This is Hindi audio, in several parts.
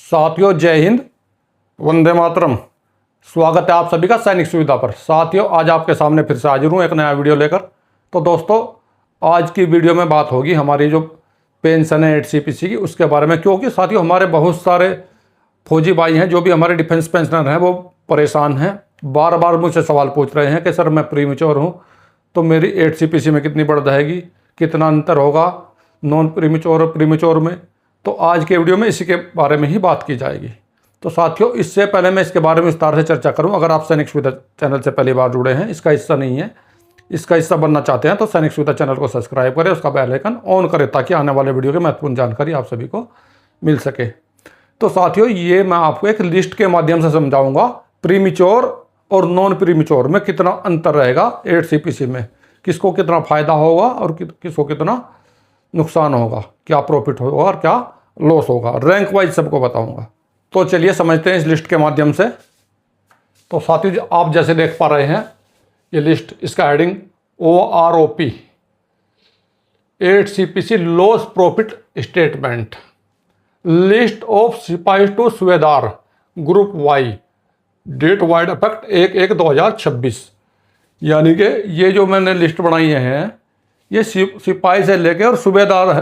साथियों जय हिंद, वंदे मातरम। स्वागत है आप सभी का सैनिक सुविधा पर। साथियों आज आपके सामने फिर से हाजिर हूँ एक नया वीडियो लेकर। तो दोस्तों आज की वीडियो में बात होगी हमारी जो पेंशन है 8CPC की, उसके बारे में। क्योंकि साथियों हमारे बहुत सारे फौजी भाई हैं जो भी हमारे डिफेंस पेंशनर हैं, वो परेशान हैं, बार बार मुझसे सवाल पूछ रहे हैं कि सर मैं प्रीमेच्योर हूँ तो मेरी 8CPC में कितनी बढ़ जाएगी, कितना अंतर होगा नॉन प्रीमेच्योर और प्रीमेच्योर में। तो आज के वीडियो में इसी के बारे में ही बात की जाएगी। तो साथियों इससे पहले मैं इसके बारे में विस्तार से चर्चा करूं, अगर आप सैनिक सुविधा चैनल से पहली बार जुड़े हैं, इसका हिस्सा नहीं है, इसका हिस्सा बनना चाहते हैं, तो सैनिक सुविधा चैनल को सब्सक्राइब करें, उसका बेल आइकन ऑन करें ताकि आने वाले वीडियो की महत्वपूर्ण जानकारी आप सभी को मिल सके। तो साथियों ये मैं आपको एक लिस्ट के माध्यम से समझाऊंगा प्रीमेच्योर और नॉन प्रीमेच्योर में कितना अंतर रहेगा 8CPC में, किसको कितना फायदा होगा और किसको कितना नुकसान होगा, क्या प्रॉफिट होगा और क्या लॉस होगा, रैंक वाइज सबको बताऊंगा। तो चलिए समझते हैं इस लिस्ट के माध्यम से। तो साथियों आप जैसे देख पा रहे हैं ये लिस्ट, इसका heading OROP 8CPC loss profit statement, list of सिपाही टू सूबेदार group Y, date wide effect 1/1/2026। यानी कि ये जो मैंने लिस्ट बनाई है ये सिपाही से लेकर और सूबेदार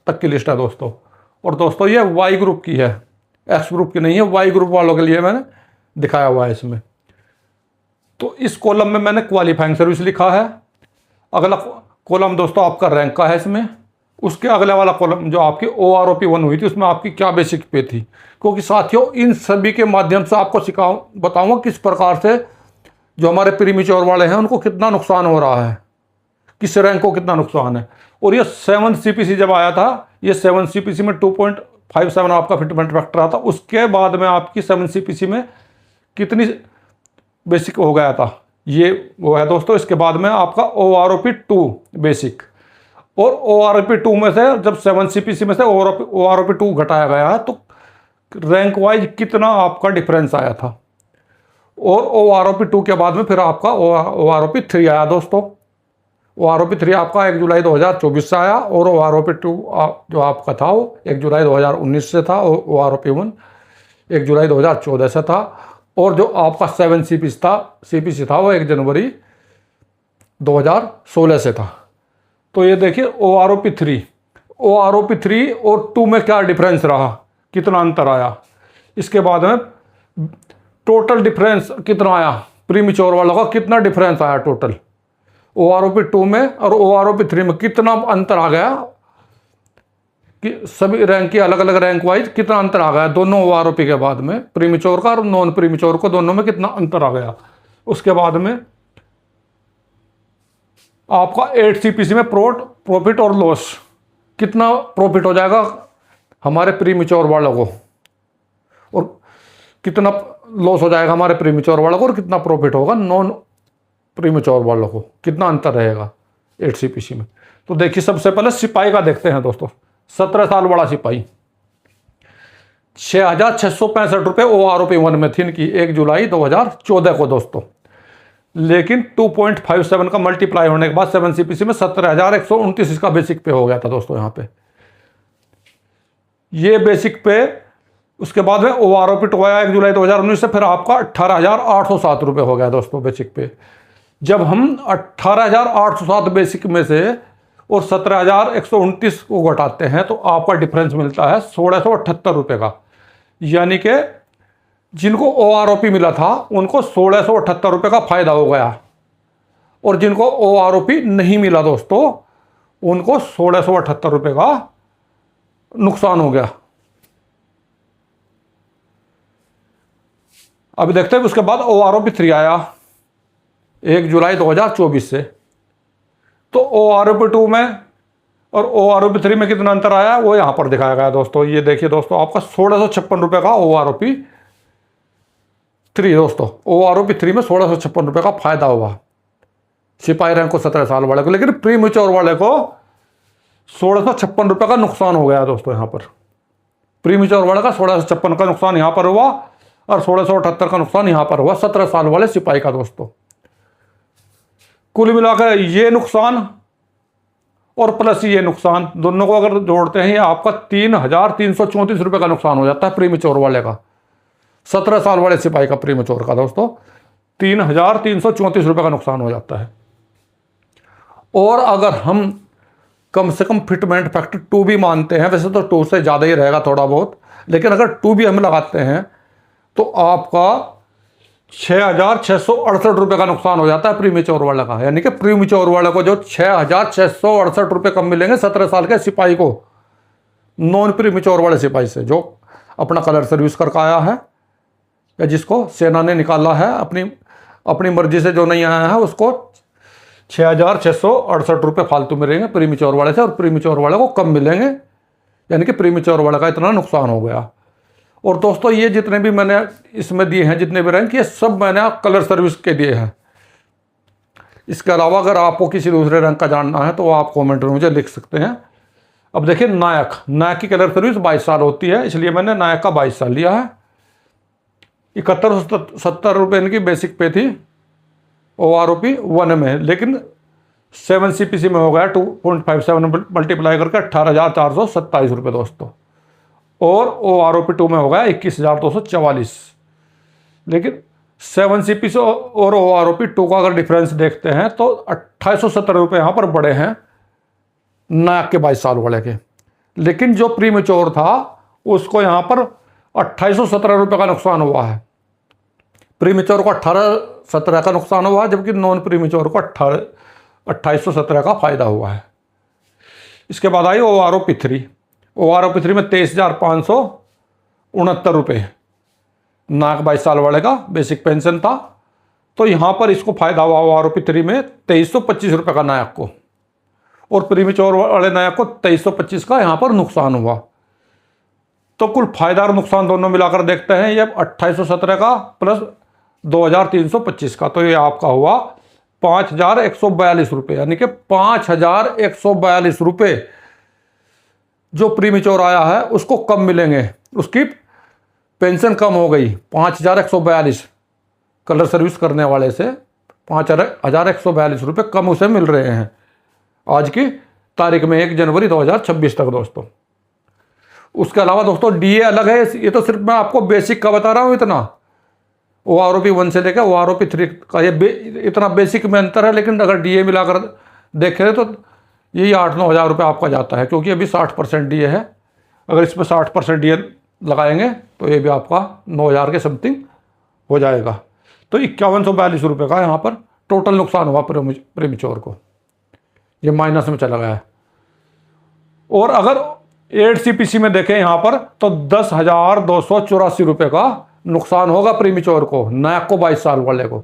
तक की लिस्ट है दोस्तों। और दोस्तों ये वाई ग्रुप की है, एक्स ग्रुप की नहीं है, वाई ग्रुप वालों के लिए मैंने दिखाया हुआ है इसमें। तो इस कॉलम में मैंने क्वालिफाइंग सर्विस लिखा है। अगला कॉलम दोस्तों आपका रैंक का है इसमें। उसके अगले वाला कॉलम जो आपकी OROP 1 हुई थी उसमें आपकी क्या बेसिक पे थी। क्योंकि साथियों इन सभी के माध्यम से आपको बताऊंगा किस प्रकार से जो हमारे प्रीमेच्योर वाले हैं उनको कितना नुकसान हो रहा है, किस रैंक को कितना नुकसान है। और ये 7CPC जब आया था, ये 7CPC में 2.57 आपका फिटमेंट फैक्टर आता, उसके बाद में आपकी 7CPC में कितनी बेसिक हो गया था, ये वो है दोस्तों। इसके बाद में आपका OROP 2 बेसिक, और OROP 2 में से जब 7CPC में से OROP 2 घटाया गया है तो रैंक वाइज कितना आपका डिफरेंस आया था। और OROP 2 के बाद में फिर आपका OROP 3 आया दोस्तों। OROP 3 आपका 1 जुलाई 2024 से आया, और OROP 2 जो आपका था वो 1 जुलाई 2019 से था, और OROP 1 1 जुलाई 2014 से था, और जो आपका 7CPC था वो 1 जनवरी 2016 से था। तो ये देखिए OROP 3 और 2 में क्या डिफरेंस रहा, कितना अंतर आया। इसके बाद में टोटल डिफरेंस कितना आया, प्रीमेच्योर वालों का कितना डिफरेंस आया टोटल OROP 2 में और OROP 3 में, कितना अंतर आ गया कि सभी रैंक की अलग अलग रैंक वाइज कितना अंतर आ गया दोनों OROP के बाद में, प्रीमेच्योर का और नॉन प्रीमेच्योर को दोनों में कितना अंतर आ गया। उसके बाद में आपका 8CPC में प्रॉफिट और लॉस, कितना प्रॉफिट हो जाएगा हमारे प्रीमेच्योर वालों को और कितना लॉस हो जाएगा हमारे प्रीमेच्योर वालों को, और कितना प्रॉफिट होगा नॉन प्रीमेच्योर वालों को, कितना अंतर रहेगा 8CPC में। तो देखिए सबसे पहले सिपाही का देखते हैं दोस्तों। 17 साल बड़ा सिपाही 6,665 रुपये OROP 1 में थी इनकी 1 जुलाई 2014 को दोस्तों। लेकिन 2.57 का मल्टीप्लाई होने के बाद 7CPC में 17,129 इसका बेसिक पे हो गया था दोस्तों। यहाँ पे ये बेसिक पे, उसके बाद में OROP 2 आया 1 जुलाई 2019 से, फिर आपका 18,807 रुपये हो गया दोस्तों बेसिक पे। जब हम 18,807 बेसिक में से और 17,129 को घटाते हैं तो आपका डिफरेंस मिलता है 1,678 रुपये का। यानी कि जिनको OROP मिला था उनको 1,678 रुपये का फायदा हो गया, और जिनको OROP नहीं मिला दोस्तों उनको 1,678 रुपये का नुकसान हो गया। अभी देखते हैं उसके बाद OROP 3 आया 1 जुलाई 2024 से। तो OROP 2 में और OROP 3 में कितना अंतर आया वो यहां पर दिखाया गया दोस्तों। ये देखिए दोस्तों आपका 1,656 रुपये का OROP 3 दोस्तों, OROP 3 में 1,656 रुपये का फायदा हुआ सिपाही रैंक को 17 साल वाले को। लेकिन प्रीमेच्योर वाले को 1,656 रुपये का नुकसान हो गया दोस्तों। यहाँ पर प्रीमेच्योर वाले का 1,656 का नुकसान यहाँ पर हुआ और 1,678 का नुकसान यहाँ पर हुआ 17 साल वाले सिपाही का दोस्तों। कुल मिलाकर ये नुकसान और प्लस ये नुकसान, दोनों को अगर जोड़ते हैं ये आपका 3,334 रुपये का नुकसान हो जाता है प्रीमेच्योर वाले का। 17 साल वाले सिपाही का प्रीमेच्योर का दोस्तों 3,334 रुपये का नुकसान हो जाता है। और अगर हम कम से कम फिटमेंट फैक्टर 2 भी मानते हैं, वैसे तो 2 से ज़्यादा ही रहेगा थोड़ा बहुत, लेकिन अगर 2 भी हम लगाते हैं तो आपका 6,668 रुपये का नुकसान हो जाता है प्रीमेच्योर वाले का। यानी कि प्रीमेच्योर वाले को जो 6,668 रुपये कम मिलेंगे 17 साल के सिपाही को, नॉन प्रीमेच्योर वाले सिपाही से जो अपना कलर सर्विस करके आया है या जिसको सेना ने निकाला है अपनी मर्जी से, जो नहीं आया है उसको 6,668 रुपये फालतू मिलेंगे प्रीमेच्योर वाले से, और प्रीमेच्योर वाले को कम मिलेंगे। यानी कि प्रीमेच्योर वाले का इतना नुकसान हो गया। और दोस्तों ये जितने भी मैंने इसमें दिए हैं, जितने भी रैंक, ये सब मैंने कलर सर्विस के दिए हैं। इसके अलावा अगर आपको किसी दूसरे रैंक का जानना है तो आप कमेंट में मुझे लिख सकते हैं। अब देखिए नायक की कलर सर्विस 22 साल होती है, इसलिए मैंने नायक का 22 साल लिया है। 7170 रुपये इनकी बेसिक पे थी OROP 1 में, लेकिन 7 CPC में हो गया 2.57 मल्टीप्लाई करके 18,427 रुपये दोस्तों। और OROP 2 में हो गया 21,244। लेकिन 7 CPC और OROP 2 का अगर डिफरेंस देखते हैं तो 2870 रुपये यहाँ पर बड़े हैं नायक के 22 साल वाले के। लेकिन जो प्रीमेच्योर था उसको यहाँ पर 2817 रुपये का नुकसान हुआ है। प्रीमेच्योर को 1817 का नुकसान हुआ है, जबकि नॉन प्रीमेच्योर को 2817 का फायदा हुआ है। इसके बाद आई OROP 3। OROP 3 में 23,569 रुपये नायक 22 साल वाले का बेसिक पेंशन था। तो यहाँ पर इसको फायदा हुआ OROP 3 में 2325 रुपये का नायक को, और प्रीमेच्योर वाले नायक को 2325 का यहाँ पर नुकसान हुआ। तो कुल फायदा और नुकसान दोनों मिलाकर देखते हैं, ये 2817 का प्लस 2,325 का, तो ये आपका हुआ 5,142 रुपये। यानी कि 5,142 रुपये जो प्रीमेच्योर आया है उसको कम मिलेंगे, उसकी पेंशन कम हो गई 5,142 कलर सर्विस करने वाले से 5,142 रुपये कम उसे मिल रहे हैं आज की तारीख में 1 जनवरी 2026 तक दोस्तों। उसके अलावा दोस्तों DA अलग है, ये तो सिर्फ मैं आपको बेसिक का बता रहा हूँ। इतना OROP 1 से लेकर OROP 3 का ये इतना बेसिक में अंतर है, लेकिन अगर DA मिलाकर देखें तो यही 8-9 हज़ार रुपये आपका जाता है, क्योंकि अभी 60% DA है। अगर इसमें 60% DA लगाएंगे तो ये भी आपका 9,000 के समथिंग हो जाएगा। तो 5,142 रुपये का यहाँ पर टोटल नुकसान हुआ प्रीमेच्योर को, ये माइनस में चला गया है। और अगर 8 CPC में देखें यहाँ पर तो 10,284 रुपये का नुकसान होगा प्रीमेच्योर को, नायक को 22 साल वाले को।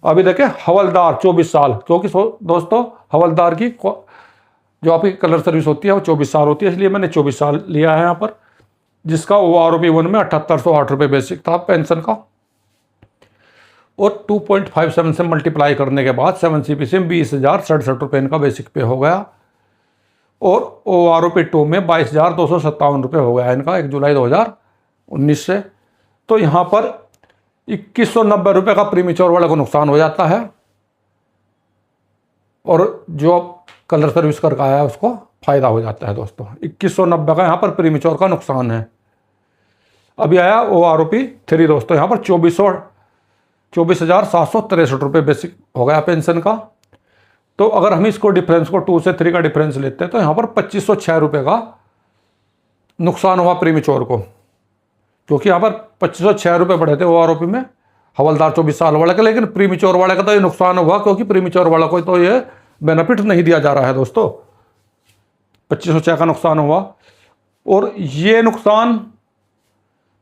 अभी देखें हवलदार 24 साल, क्योंकि दोस्तों हवलदार की जो आपकी कलर सर्विस होती है वो 24 साल होती है, इसलिए मैंने 24 साल लिया है यहाँ पर, जिसका OROP 1 में 7,808 रुपये बेसिक था पेंशन का, और 2.57 से मल्टीप्लाई करने के बाद 7 CPC में 20,067 रुपये इनका बेसिक पे हो गया, और OROP 2 में 22,257 रुपये हो गया इनका 1 जुलाई 2019 से। तो यहाँ पर 2,190 रुपये का प्रीमेच्योर वाले को नुकसान हो जाता है, और जो कलर सर्विस करके आया है उसको फायदा हो जाता है दोस्तों। 2,190 का यहाँ पर प्रीमेच्योर का नुकसान है। अभी आया OROP 3 दोस्तों, यहाँ पर 24,763 रुपये बेसिक हो गया पेंशन का। तो अगर हम इसको डिफरेंस को 2 से 3 का डिफरेंस लेते हैं तो यहाँ पर 2,506 रुपये का नुकसान हुआ प्रीमेच्योर को, क्योंकि यहाँ पर 2,506 रुपये बढ़े थे OROP में हवलदार 24 साल वाले के। लेकिन प्रीमेच्योर वाले का तो ये नुकसान हुआ, क्योंकि प्रीमेच्योर वाला को तो ये बेनिफिट नहीं दिया जा रहा है दोस्तों। 2,506 का नुकसान हुआ, और ये नुकसान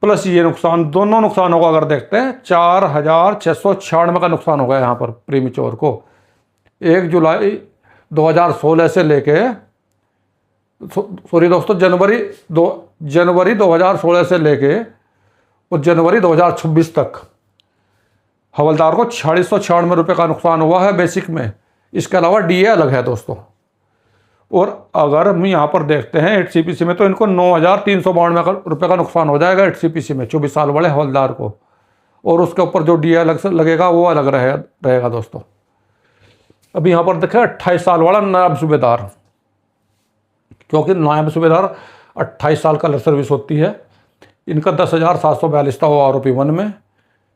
प्लस ये नुकसान, दोनों नुकसानों को अगर देखते हैं 4,696 का नुकसान हो गया यहाँ पर प्रीमेच्योर को 1 जुलाई 2016 से लेके, सॉरी दोस्तों, जनवरी 2016 से लेके और जनवरी 2026 तक हवलदार को 4,696 रुपये का नुकसान हुआ है बेसिक में। इसके अलावा DA अलग है दोस्तों। और अगर हम यहाँ पर देखते हैं 8 CPC में तो इनको 9,392 रुपये का नुकसान हो जाएगा 8 CPC में 24 साल वाले हवलदार को, और उसके ऊपर जो DA अलग से लगेगा वो अलग रहेगा दोस्तों। अभी यहाँ पर देखें 28 साल वाला नायब सूबेदार, क्योंकि नायब सूबेदार 28 साल का सर्विस होती है। इनका 10,742 था OROP 1 में,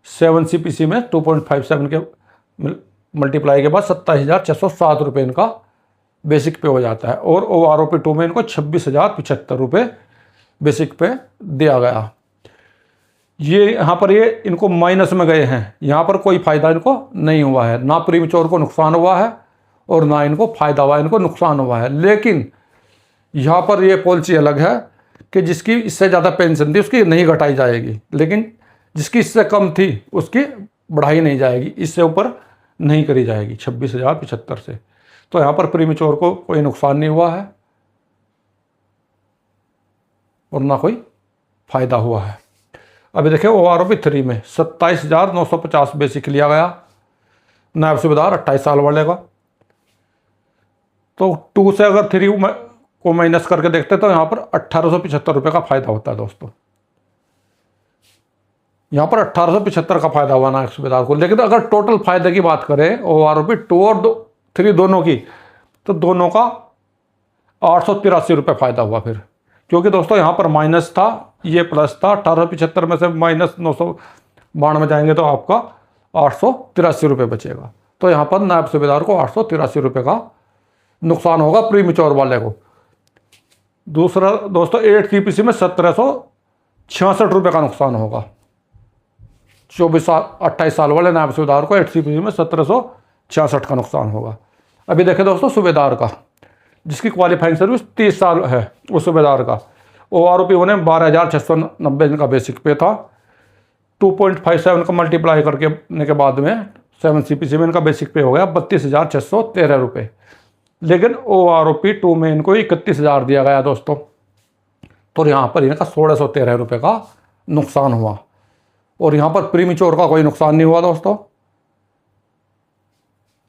7 CPC में 2.57 के मल्टीप्लाई के बाद 27,607 रुपये इनका बेसिक पे हो जाता है। और OROP 2 में इनको 26,075 रुपये बेसिक पे दिया गया। ये यहाँ पर ये इनको माइनस में गए हैं, यहाँ पर कोई फ़ायदा इनको नहीं हुआ है, ना प्रीमेच्योर को नुकसान हुआ है और ना इनको फ़ायदा हुआ है, इनको नुकसान हुआ है। लेकिन यहाँ पर ये पॉलिसी अलग है कि जिसकी इससे ज़्यादा पेंशन थी उसकी नहीं घटाई जाएगी, लेकिन जिसकी इससे कम थी उसकी बढ़ाई नहीं जाएगी, इससे ऊपर नहीं करी जाएगी 26,075 से। तो यहाँ पर प्रीमेच्योर को कोई नुकसान नहीं हुआ है और ना कोई फ़ायदा हुआ है। अभी देखिए OROP 3 में 27,950 बेसिक लिया गया नायब सूबेदार 28 साल वाले का। तो 2 से अगर 3 को माइनस करके देखते तो यहाँ पर 1,875 रुपये का फ़ायदा होता है दोस्तों। यहाँ पर 1,875 का फ़ायदा हुआ नायब सूबेदार को। लेकिन अगर टोटल फ़ायदे की बात करें OROP 2 और 3 दोनों की, तो दोनों का 883 रुपये फ़ायदा हुआ फिर, क्योंकि दोस्तों यहाँ पर माइनस था, ये प्लस था। 1,875 में से माइनस 992 में जाएंगे तो आपका 883 रुपये बचेगा। तो यहाँ पर नायब सूबेदार को 883 रुपये का नुकसान होगा प्रीमेच्योर वाले को। दूसरा दोस्तों 8 CPC में 1,766 रुपये का नुकसान होगा। 28 साल वाले नायब सूबेदार को 8 CPC में 1,766 का नुकसान होगा। अभी देखें दोस्तों सूबेदार का, जिसकी क्वालिफाइंग सर्विस 30 साल है, उस सूबेदार का OROP 1 में 12,690 इनका बेसिक पे था। 2.57 का मल्टीप्लाई करने के बाद में 7 CPC में इनका बेसिक पे हो गया 32,613 रुपये। लेकिन OROP 2 में इनको 31,000 दिया गया दोस्तों, तो यहाँ पर इनका 1,613 रुपये का नुकसान हुआ। और यहाँ पर प्रीमेच्योर का कोई नुकसान नहीं हुआ दोस्तों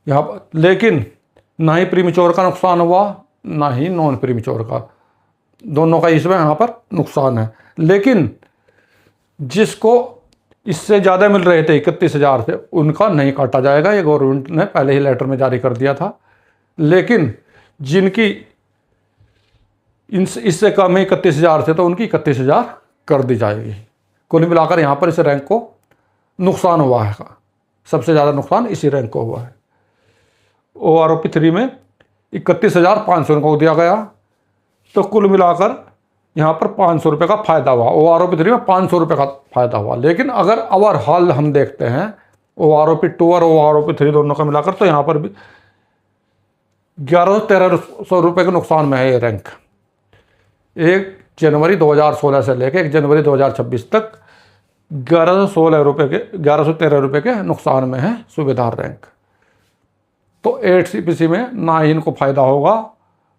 यहाँ पर। लेकिन ना ही प्रीमेच्योर का नुकसान हुआ, ना ही नॉन प्रीमेच्योर का, दोनों का इसमें यहाँ पर नुकसान है। लेकिन जिसको इससे ज़्यादा मिल रहे थे 31,000 से, उनका नहीं काटा जाएगा, ये गवर्नमेंट ने पहले ही लेटर में जारी कर दिया था। लेकिन जिनकी इससे कम है 31,000 से, तो उनकी 31,000 कर दी जाएगी। कुल मिलाकर यहाँ पर इस रैंक को नुकसान हुआ है, सबसे ज़्यादा नुकसान इसी रैंक को हुआ है। OROP 3 में 31,500 को दिया गया, तो कुल मिलाकर यहाँ पर 500 रुपये का फ़ायदा हुआ। OROP 3 में 500 रुपये का फ़ायदा हुआ। लेकिन अगर ओवरऑल हम देखते हैं OROP 2 और OROP 3 दोनों का मिलाकर, तो यहाँ पर भी 1,100-1,300 रुपये के नुकसान में है ये रैंक। 1 जनवरी 2016 से लेकर 1 जनवरी 2026 तक 1,113 रुपये के नुकसान में है सूबेदार रैंक। तो 8 CPC में ना ही इनको फ़ायदा होगा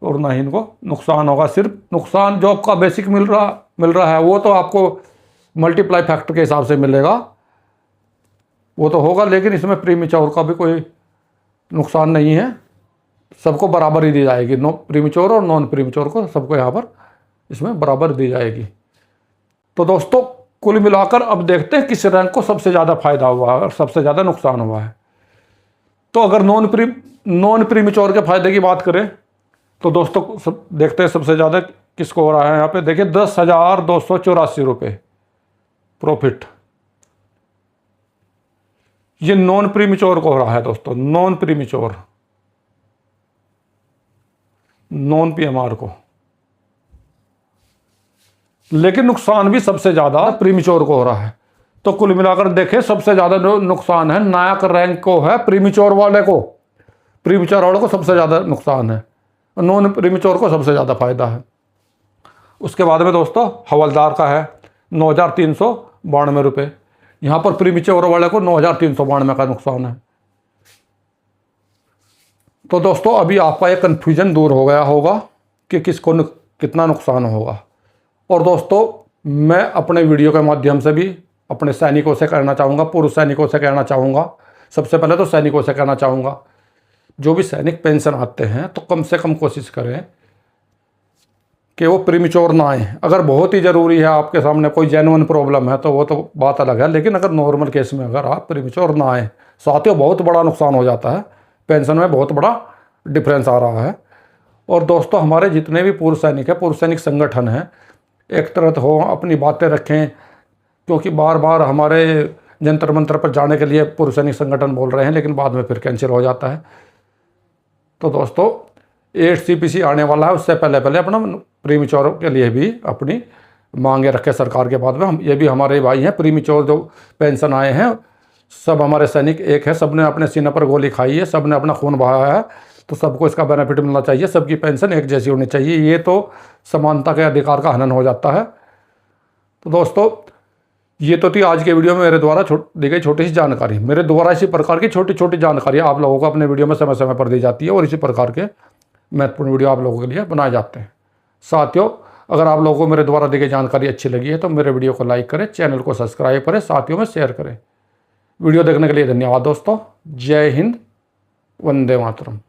और ना ही इनको नुकसान होगा। सिर्फ नुकसान जो आपका बेसिक मिल रहा है वो तो आपको मल्टीप्लाई फैक्टर के हिसाब से मिलेगा, वो तो होगा। लेकिन इसमें प्रीमेच्योर का भी कोई नुकसान नहीं है, सबको बराबर ही दी जाएगी। प्रीमेच्योर और नॉन प्रीमेच्योर को सबको यहाँ पर इसमें बराबर दी जाएगी। तो दोस्तों कुल मिलाकर अब देखते हैं किस रैंक को सबसे ज़्यादा फ़ायदा हुआ है और सबसे ज़्यादा नुकसान हुआ है। तो अगर नॉन प्रीमेच्योर के फ़ायदे की बात करें तो दोस्तों देखते हैं सबसे ज़्यादा किसको हो रहा है। यहाँ पे देखिए 10,284 रुपये प्रॉफिट, ये नॉन प्रीमेच्योर को हो रहा है दोस्तों, नॉन प्रीमेच्योर, नॉन PMR को। लेकिन नुकसान भी सबसे ज़्यादा प्रीमेच्योर को हो रहा है। तो कुल मिलाकर देखें सबसे ज़्यादा नुकसान है नायक रैंक को है, प्रीमेच्योर वाले को, प्रीमेच्योर वाले को सबसे ज़्यादा नुकसान है, नॉन प्रीमेच्योर को सबसे ज़्यादा फ़ायदा है। उसके बाद में दोस्तों हवलदार का है 9,392 रुपये, यहाँ पर प्रीमेच्योर वाले को 9,392 का नुकसान है। तो दोस्तों अभी आपका ये कन्फ्यूजन दूर हो गया होगा कि किसको कितना नुकसान होगा। और दोस्तों मैं अपने वीडियो के माध्यम से भी अपने सैनिकों से कहना चाहूँगा, पूर्व सैनिकों से कहना चाहूँगा, सबसे पहले तो सैनिकों से कहना चाहूँगा, जो भी सैनिक पेंशन आते हैं तो कम से कम कोशिश करें कि वो प्रीमेच्योर ना आए। अगर बहुत ही ज़रूरी है, आपके सामने कोई जेन्युइन प्रॉब्लम है तो वो तो बात अलग है, लेकिन अगर नॉर्मल केस में अगर आप प्रीमेच्योर ना आए, साथियों बहुत बड़ा नुकसान हो जाता है पेंशन में बहुत बड़ा डिफरेंस आ रहा है। और दोस्तों, हमारे जितने भी पूर्व सैनिक हैं, पूर्व सैनिक संगठन हैं, एक तरह हो अपनी बातें रखें, क्योंकि बार बार हमारे जंतर मंतर पर जाने के लिए पूर्व सैनिक संगठन बोल रहे हैं, लेकिन बाद में फिर कैंसिल हो जाता है। तो दोस्तों, 8 CPC आने वाला है, उससे पहले पहले अपना प्रीमेच्योर के लिए भी अपनी मांगे रखें सरकार के बाद में। हम ये भी हमारे भाई हैं, प्रीमेच्योर जो पेंशन आए हैं, सब हमारे सैनिक एक है, सब ने अपने सीने पर गोली खाई है, सब ने अपना खून बहाया है, तो सबको इसका बेनिफिट मिलना चाहिए, सबकी पेंशन एक जैसी होनी चाहिए। ये तो समानता के अधिकार का हनन हो जाता है। तो दोस्तों, ये तो थी आज के वीडियो में मेरे द्वारा दी गई छोटी सी जानकारी। मेरे द्वारा इसी प्रकार की छोटी छोटी जानकारी आप लोगों को अपने वीडियो में समय समय पर दी जाती है, और इसी प्रकार के महत्वपूर्ण वीडियो आप लोगों के लिए बनाए जाते हैं। साथियों, अगर आप लोगों को मेरे द्वारा दी गई जानकारी अच्छी लगी है तो मेरे वीडियो को लाइक करें, चैनल को सब्सक्राइब करें, साथियों में शेयर करें। वीडियो देखने के लिए धन्यवाद दोस्तों। जय हिंद, वंदे मातरम।